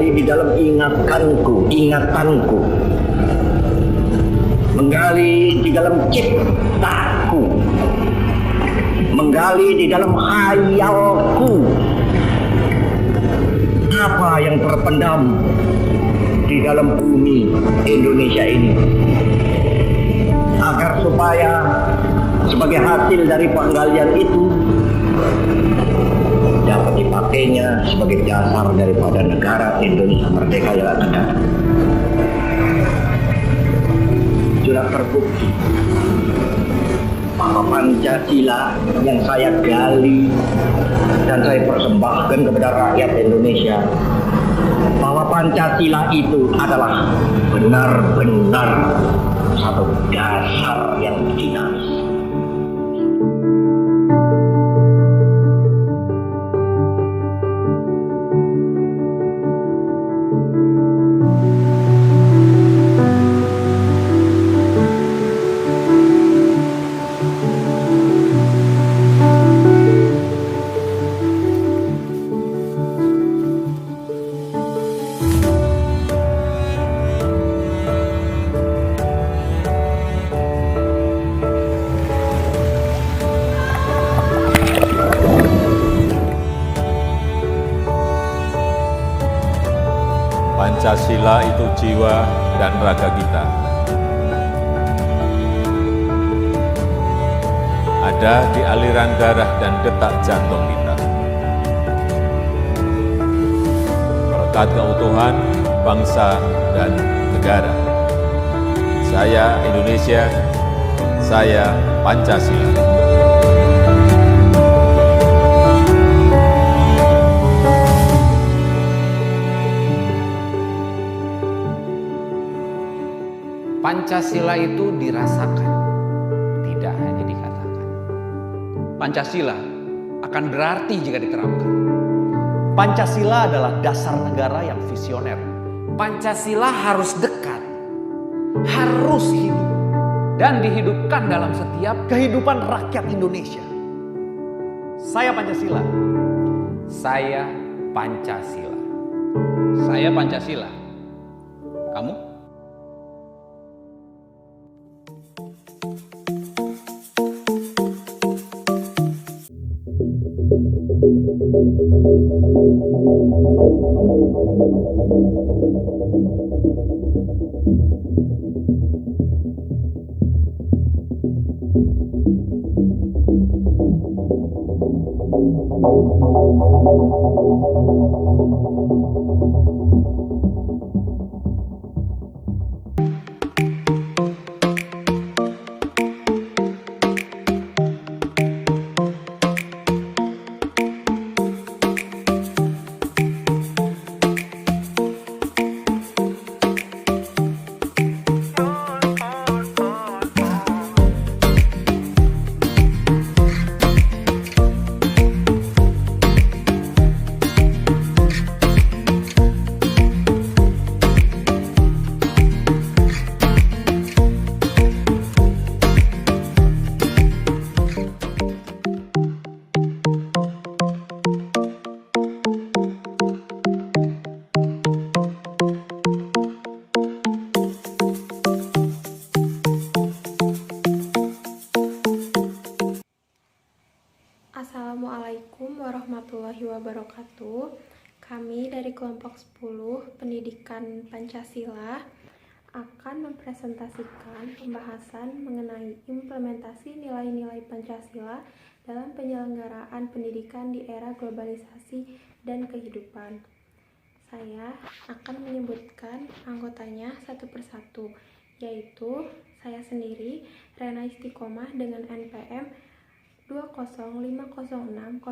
menggali di dalam ingatanku, menggali di dalam ciptaku, menggali di dalam hayalku. Apa yang terpendam di dalam bumi Indonesia ini, agar supaya sebagai hasil dari penggalian itu dapat dipakainya sebagai dasar daripada negara Indonesia merdeka yang akan datang. Sudah terbukti bahwa Pancasila yang saya gali dan saya persembahkan kepada rakyat Indonesia, bahwa Pancasila itu adalah benar-benar satu dasar yang dinamis. Pancasila itu jiwa dan raga kita. Ada di aliran darah dan detak jantung kita. Melekat keutuhan bangsa dan negara. Saya Indonesia, saya Pancasila. Pancasila itu dirasakan, tidak hanya dikatakan. Pancasila akan berarti jika diterapkan. Pancasila adalah dasar negara yang visioner. Pancasila harus dekat, harus hidup, dan dihidupkan dalam setiap Kehidupan rakyat Indonesia. Saya Pancasila. saya Pancasila. Saya Pancasila. Kamu? Assalamualaikum warahmatullahi wabarakatuh. Kami dari kelompok 10 Pendidikan Pancasila akan mempresentasikan pembahasan mengenai implementasi nilai-nilai Pancasila dalam penyelenggaraan pendidikan di era globalisasi dan kehidupan. Saya akan menyebutkan anggotanya satu persatu, yaitu saya sendiri, Rena Istiqomah dengan NPM 205060171,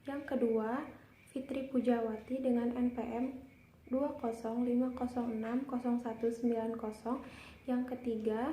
yang kedua Fitri Pujawati dengan NPM 205060190, yang ketiga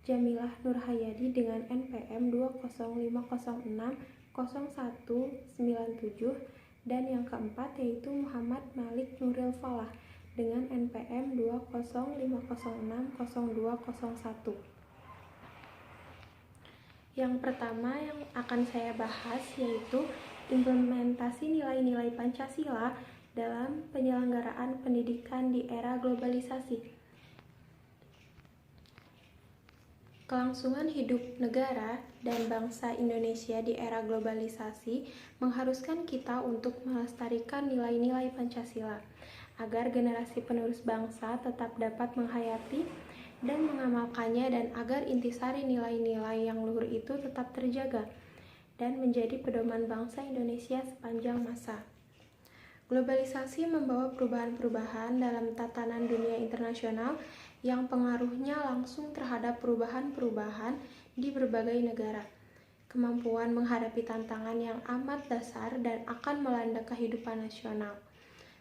Jamilah Nurhayadi dengan NPM 205060197, dan yang keempat yaitu Muhammad Malik Nuril Falah dengan NPM 205060201. Yang pertama yang akan saya bahas yaitu implementasi nilai-nilai Pancasila dalam penyelenggaraan pendidikan di era globalisasi. Kelangsungan hidup negara dan bangsa Indonesia di era globalisasi mengharuskan kita untuk melestarikan nilai-nilai Pancasila, agar generasi penerus bangsa tetap dapat menghayati dan mengamalkannya dan agar intisari nilai-nilai yang luhur itu tetap terjaga dan menjadi pedoman bangsa Indonesia sepanjang masa. Globalisasi membawa perubahan-perubahan dalam tatanan dunia internasional yang pengaruhnya langsung terhadap perubahan-perubahan di berbagai negara. Kemampuan menghadapi tantangan yang amat dasar dan akan melanda kehidupan nasional,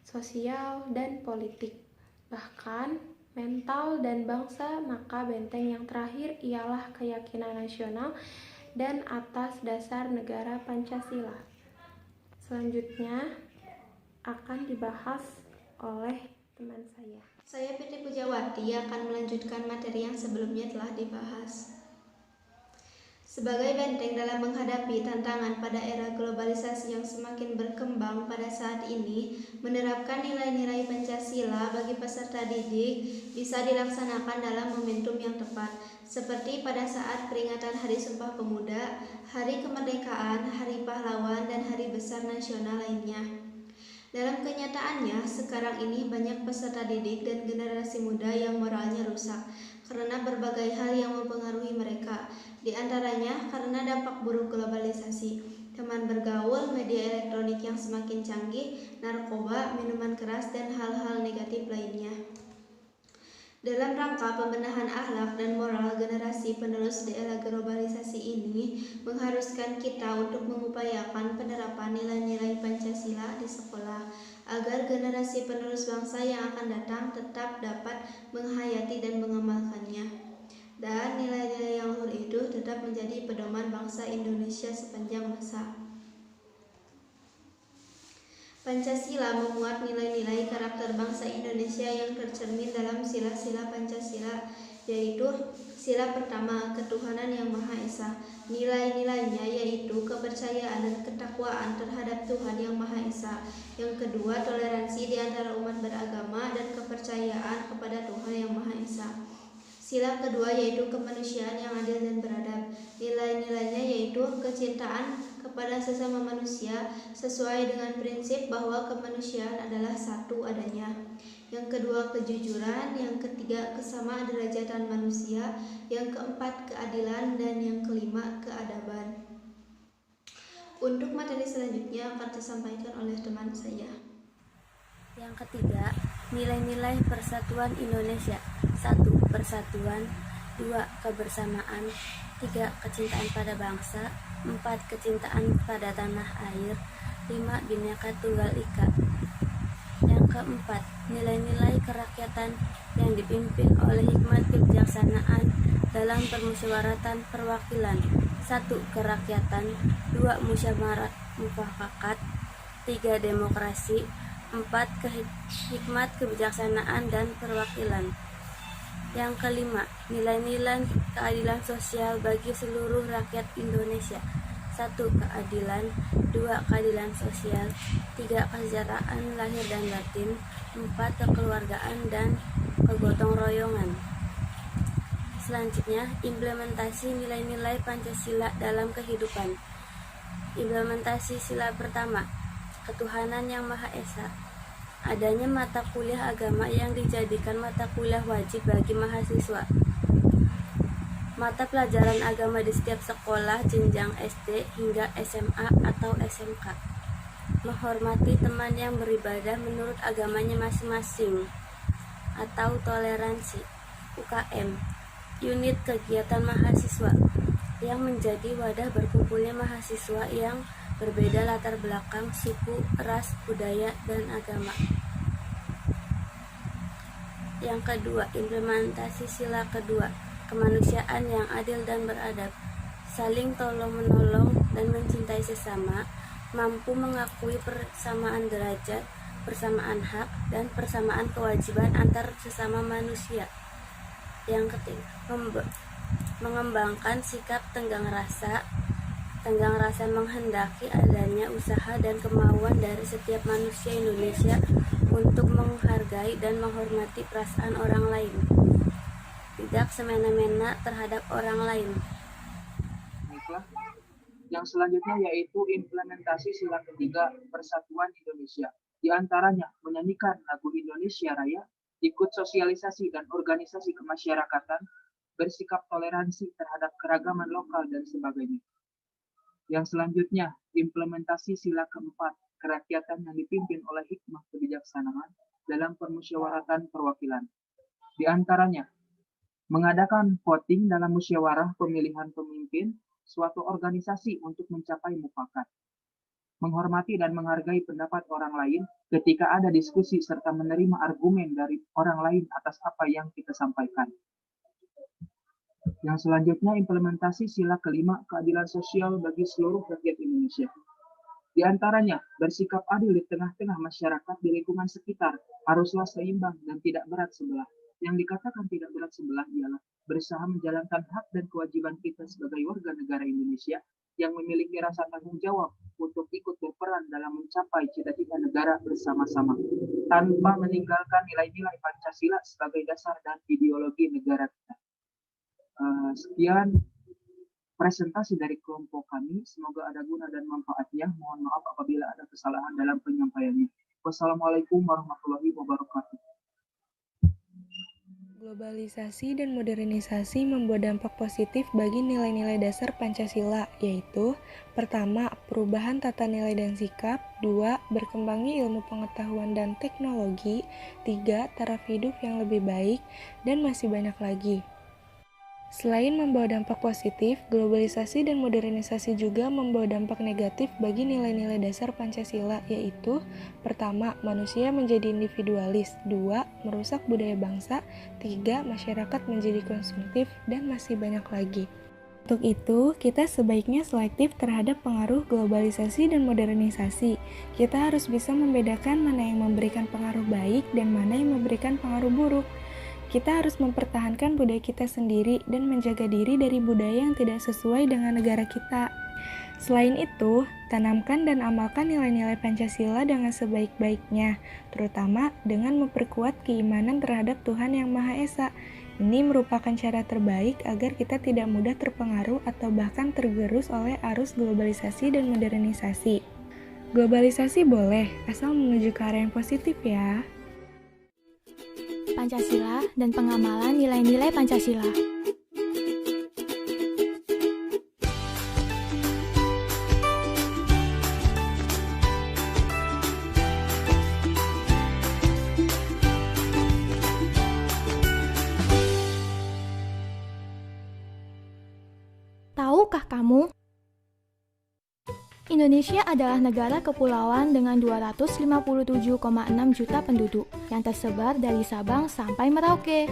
sosial, dan politik, bahkan mental dan bangsa, maka benteng yang terakhir ialah keyakinan nasional dan atas dasar negara Pancasila. Selanjutnya akan dibahas oleh teman saya. Saya Fitri Pujawati akan melanjutkan materi yang sebelumnya telah dibahas. Sebagai benteng dalam menghadapi tantangan pada era globalisasi yang semakin berkembang pada saat ini, menerapkan nilai-nilai Pancasila bagi peserta didik bisa dilaksanakan dalam momentum yang tepat, seperti pada saat peringatan Hari Sumpah Pemuda, Hari Kemerdekaan, Hari Pahlawan, dan Hari Besar Nasional lainnya. Dalam kenyataannya, sekarang ini banyak peserta didik dan generasi muda yang moralnya rusak karena berbagai hal yang mempengaruhi mereka, di antaranya karena dampak buruk globalisasi, teman bergaul, media elektronik yang semakin canggih, narkoba, minuman keras, dan hal-hal negatif lainnya. Dalam rangka pembenahan akhlak dan moral generasi penerus di era globalisasi ini, mengharuskan kita untuk mengupayakan penerapan nilai-nilai Pancasila di sekolah, agar generasi penerus bangsa yang akan datang tetap dapat menghayati dan mengamalkannya. Dan nilai-nilai yang luhur itu tetap menjadi pedoman bangsa Indonesia sepanjang masa. Pancasila memuat nilai-nilai karakter bangsa Indonesia yang tercermin dalam sila-sila Pancasila, yaitu sila pertama, ketuhanan yang Maha Esa. Nilai-nilainya yaitu kepercayaan dan ketakwaan terhadap Tuhan yang Maha Esa. Yang kedua, toleransi di antara umat beragama dan kepercayaan kepada Tuhan yang Maha Esa. Sila kedua yaitu kemanusiaan yang adil dan beradab. Nilai-nilainya yaitu kecintaan kepada sesama manusia sesuai dengan prinsip bahwa kemanusiaan adalah satu adanya. Yang kedua, kejujuran. Yang ketiga, kesamaan derajatan manusia. Yang keempat, keadilan. Dan yang kelima, keadaban. Untuk materi selanjutnya akan disampaikan oleh teman saya. Yang ketiga, nilai-nilai persatuan Indonesia. 1. Persatuan. 2. Kebersamaan. 3. Kecintaan pada bangsa. 4. Kecintaan pada tanah air. 5. Bhinneka Tunggal Ika. Yang keempat, nilai-nilai kerakyatan yang dipimpin oleh hikmat kebijaksanaan dalam permusyawaratan perwakilan. 1. Kerakyatan. 2. Musyawarah mufakat. 3. Demokrasi. 4. Hikmat kebijaksanaan dan perwakilan. Yang kelima, nilai-nilai keadilan sosial bagi seluruh rakyat Indonesia. 1. Keadilan. 2. Keadilan sosial. 3. Kesejahteraan lahir dan batin. 4. Kekeluargaan dan kegotong royongan. Selanjutnya, implementasi nilai-nilai Pancasila dalam kehidupan. Implementasi sila pertama, ketuhanan yang Maha Esa. Adanya mata kuliah agama yang dijadikan mata kuliah wajib bagi mahasiswa. Mata pelajaran agama di setiap sekolah jenjang SD hingga SMA atau SMK. Menghormati teman yang beribadah menurut agamanya masing-masing atau toleransi. UKM, unit kegiatan mahasiswa yang menjadi wadah berkumpulnya mahasiswa yang berbeda latar belakang, suku, ras, budaya, dan agama. Yang kedua, implementasi sila kedua, kemanusiaan yang adil dan beradab, saling tolong-menolong dan mencintai sesama, mampu mengakui persamaan derajat, persamaan hak, dan persamaan kewajiban antar sesama manusia. Yang ketiga, mengembangkan sikap tenggang rasa, tenggang rasa menghendaki adanya usaha dan kemauan dari setiap manusia Indonesia untuk menghargai dan menghormati perasaan orang lain, tidak semena-mena terhadap orang lain. Baiklah. Yang selanjutnya yaitu implementasi sila ketiga Persatuan Indonesia. Di antaranya menyanyikan lagu Indonesia Raya, ikut sosialisasi dan organisasi kemasyarakatan, bersikap toleransi terhadap keragaman lokal dan sebagainya. Yang selanjutnya, implementasi sila keempat, kerakyatan yang dipimpin oleh hikmah kebijaksanaan dalam permusyawaratan perwakilan. Di antaranya, mengadakan voting dalam musyawarah pemilihan pemimpin suatu organisasi untuk mencapai mufakat. Menghormati dan menghargai pendapat orang lain ketika ada diskusi serta menerima argumen dari orang lain atas apa yang kita sampaikan. Yang selanjutnya implementasi sila kelima keadilan sosial bagi seluruh rakyat Indonesia. Di antaranya, bersikap adil di tengah-tengah masyarakat di lingkungan sekitar haruslah seimbang dan tidak berat sebelah. Yang dikatakan tidak berat sebelah ialah berusaha menjalankan hak dan kewajiban kita sebagai warga negara Indonesia yang memiliki rasa tanggung jawab untuk ikut berperan dalam mencapai cita-cita negara bersama-sama, tanpa meninggalkan nilai-nilai Pancasila sebagai dasar dan ideologi negara kita. Sekian presentasi dari kelompok kami. Semoga ada guna dan manfaatnya. Mohon maaf apabila ada kesalahan dalam penyampaiannya. Wassalamualaikum warahmatullahi wabarakatuh. Globalisasi dan modernisasi membawa dampak positif bagi nilai-nilai dasar Pancasila, yaitu pertama, perubahan tata nilai dan sikap, 2, berkembangnya ilmu pengetahuan dan teknologi, 3, taraf hidup yang lebih baik, dan masih banyak lagi. Selain membawa dampak positif, globalisasi dan modernisasi juga membawa dampak negatif bagi nilai-nilai dasar Pancasila, yaitu pertama, manusia menjadi individualis, 2, merusak budaya bangsa, 3, masyarakat menjadi konsumtif, dan masih banyak lagi. Untuk itu, kita sebaiknya selektif terhadap pengaruh globalisasi dan modernisasi. Kita harus bisa membedakan mana yang memberikan pengaruh baik dan mana yang memberikan pengaruh buruk. Kita harus mempertahankan budaya kita sendiri dan menjaga diri dari budaya yang tidak sesuai dengan negara kita. Selain itu, tanamkan dan amalkan nilai-nilai Pancasila dengan sebaik-baiknya, terutama dengan memperkuat keimanan terhadap Tuhan Yang Maha Esa. Ini merupakan cara terbaik agar kita tidak mudah terpengaruh atau bahkan tergerus oleh arus globalisasi dan modernisasi. Globalisasi boleh, asal menuju ke arah yang positif ya. Pancasila dan pengamalan nilai-nilai Pancasila. Tahukah kamu? Indonesia adalah negara kepulauan dengan 257,6 juta penduduk yang tersebar dari Sabang sampai Merauke.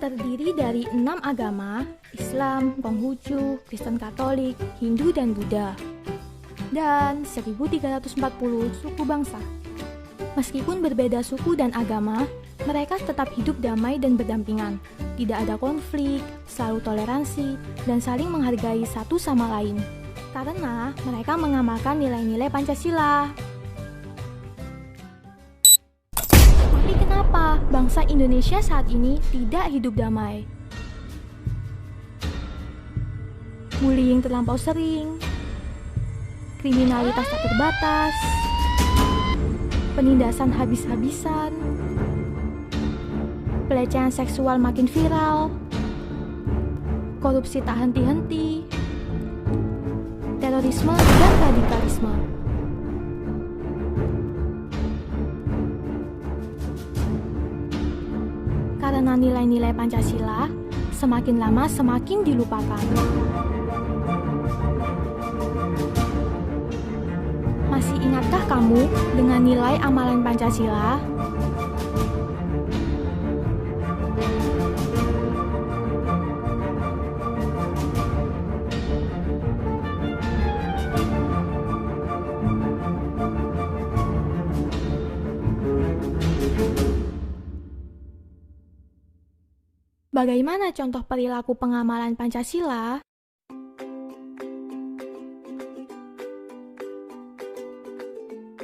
Terdiri dari 6 agama, Islam, Konghucu, Kristen Katolik, Hindu, dan Buddha. Dan 1.340 suku bangsa. Meskipun berbeda suku dan agama, mereka tetap hidup damai dan berdampingan. Tidak ada konflik, selalu toleransi, dan saling menghargai satu sama lain. Karena mereka mengamalkan nilai-nilai Pancasila. Tapi kenapa bangsa Indonesia saat ini tidak hidup damai? Bullying terlampau sering, kriminalitas tak terbatas, penindasan habis-habisan, pelecehan seksual makin viral, korupsi tak henti-henti, terorisme dan radikalisme. Karena nilai-nilai Pancasila semakin lama semakin dilupakan. Masih ingatkah kamu dengan nilai amalan Pancasila? Bagaimana contoh perilaku pengamalan Pancasila?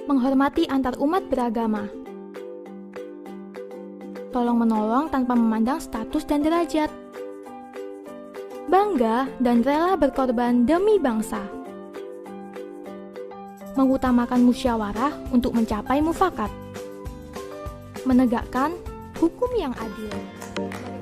menghormati antar umat beragama, tolong-menolong tanpa memandang status dan derajat, bangga dan rela berkorban demi bangsa, mengutamakan musyawarah untuk mencapai mufakat, menegakkan hukum yang adil.